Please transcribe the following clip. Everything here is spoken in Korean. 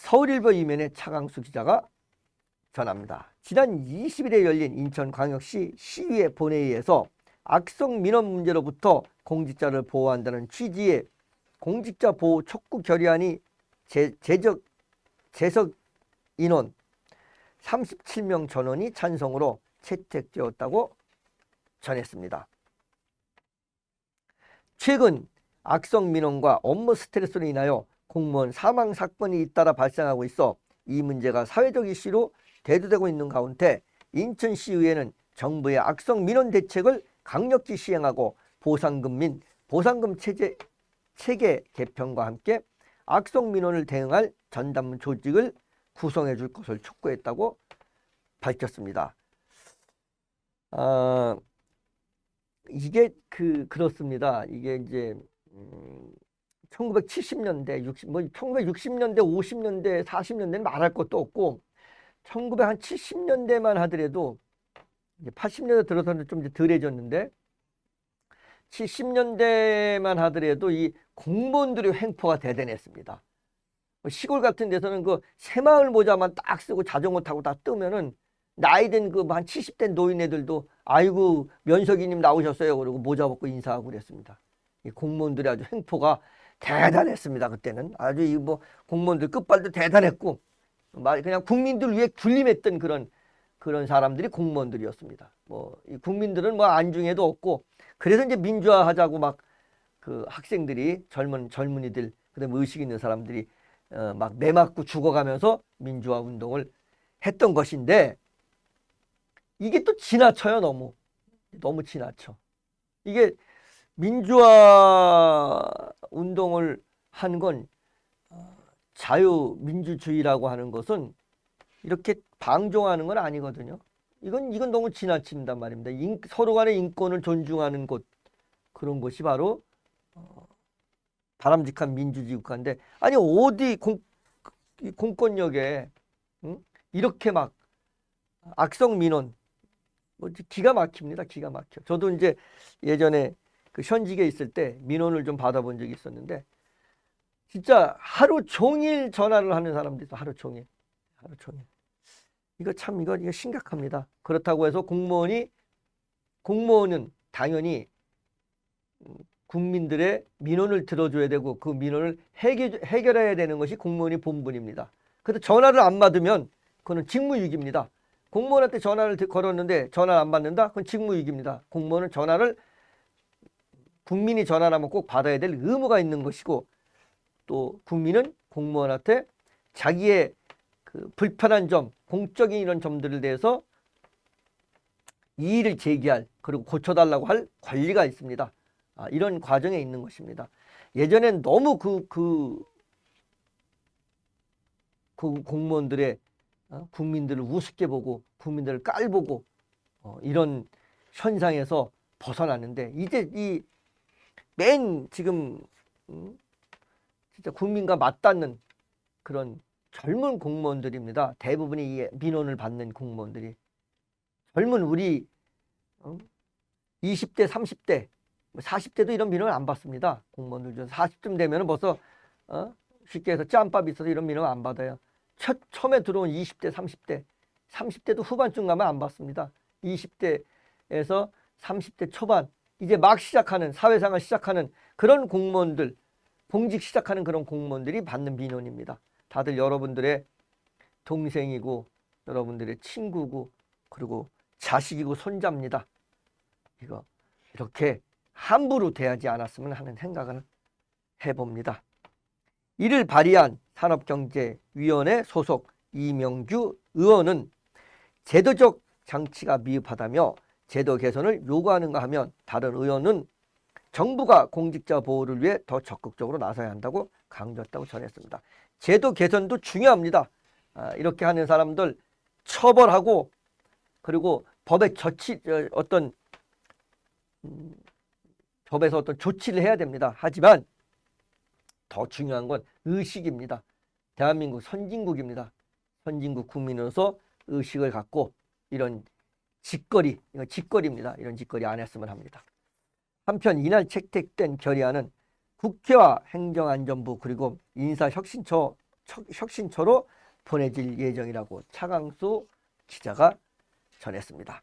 서울일보 이면에 차강수 기자가 전합니다. 지난 20일에 열린 인천광역시 시의회 본회의에서 악성 민원 문제로부터 공직자를 보호한다는 취지의 공직자 보호 촉구 결의안이 제석 인원 37명 전원이 찬성으로 채택되었다고 전했습니다. 최근 악성 민원과 업무 스트레스로 인하여 공무원 사망 사건이 잇따라 발생하고 있어 이 문제가 사회적 이슈로 대두되고 있는 가운데 인천시의회는 정부의 악성 민원 대책을 강력히 시행하고 보상금 및 보상금 체계 개편과 함께 악성 민원을 대응할 전담 조직을 구성해 줄 것을 촉구했다고 밝혔습니다. 이게 그렇습니다. 이게 이제 1970년대, 1960년대, 50년대, 40년대는 말할 것도 없고 1970년대만 하더라도 80년대 들어서는 좀 이제 덜해졌는데 70년대만 하더라도 이 공무원들의 횡포가 대단했습니다. 시골 같은 데서는 그 새마을 모자만 딱 쓰고 자전거 타고 다 뜨면은 나이든 그 한 70대 노인애들도 아이고 면석이님 나오셨어요 그러고 모자 벗고 인사하고 그랬습니다. 이 공무원들이 아주 횡포가 대단했습니다. 그때는 아주 이 뭐 공무원들 끝발도 대단했고 그냥 국민들 위해 군림했던 그런 사람들이 공무원들이었습니다. 뭐 이 국민들은 뭐 안중에도 없고 그래서 이제 민주화하자고 막 그 학생들이 젊은이들 그다음에 의식 있는 사람들이 막 매 맞고 죽어가면서 민주화 운동을 했던 것인데 이게 또 지나쳐요. 너무 지나쳐. 이게 민주화 운동을 한 건 자유민주주의라고 하는 것은 이렇게 방종하는 건 아니거든요. 이건 너무 지나친단 말입니다. 서로 간의 인권을 존중하는 곳, 그런 곳이 바로 바람직한 민주주의 국가인데 아니 어디 공권력에 이렇게 막 악성 민원 뭐 기가 막힙니다. 기가 막혀. 저도 이제 예전에 그 현직에 있을 때 민원을 좀 받아본 적이 있었는데 진짜 하루 종일 전화를 하는 사람도 있어. 하루 종일. 이거 심각합니다. 그렇다고 해서 공무원은 당연히 국민들의 민원을 들어줘야 되고 그 민원을 해결해야 되는 것이 공무원의 본분입니다. 그래서 전화를 안 받으면 그건 직무유기입니다. 공무원한테 전화를 걸었는데 전화를 안 받는다? 그건 직무유기입니다. 공무원은 국민이 전화를 하면 꼭 받아야 될 의무가 있는 것이고 또 국민은 공무원한테 자기의 그 불편한 점, 공적인 이런 점들에 대해서 이의를 제기할 그리고 고쳐달라고 할 권리가 있습니다. 이런 과정에 있는 것입니다. 예전엔 너무 그 공무원들의 국민들을 우습게 보고 국민들을 깔보고 이런 현상에서 벗어났는데 이제 지금 진짜 국민과 맞닿는 그런 젊은 공무원들입니다. 대부분이 이 민원을 받는 공무원들이 젊은 우리 20대, 30대, 40대도 이런 민원을 안 받습니다. 공무원들 중 40쯤 되면 벌써 쉽게 해서 짬밥이 있어서 이런 민원 안 받아요. 처음에 들어온 20대, 30대도 후반쯤 가면 안 받습니다. 20대에서 30대 초반 이제 막 시작하는 사회생활 시작하는 그런 공무원들 봉직 시작하는 그런 공무원들이 받는 민원입니다. 다들 여러분들의 동생이고 여러분들의 친구고 그리고 자식이고 손자입니다. 이거 이렇게 함부로 대하지 않았으면 하는 생각을 해봅니다. 이를 발의한 산업경제위원회 소속 이명규 의원은 제도적 장치가 미흡하다며 제도 개선을 요구하는가 하면 다른 의원은 정부가 공직자 보호를 위해 더 적극적으로 나서야 한다고 강조했다고 전했습니다. 제도 개선도 중요합니다. 이렇게 하는 사람들 처벌하고 그리고 법에서 어떤 조치를 해야 됩니다. 하지만 더 중요한 건 의식입니다. 대한민국 선진국입니다. 선진국 국민으로서 의식을 갖고 이런 이건 짓거리입니다. 이런 짓거리 안 했으면 합니다. 한편 이날 채택된 결의안은 국회와 행정안전부 그리고 인사혁신처 혁신처로 보내질 예정이라고 차강수 기자가 전했습니다.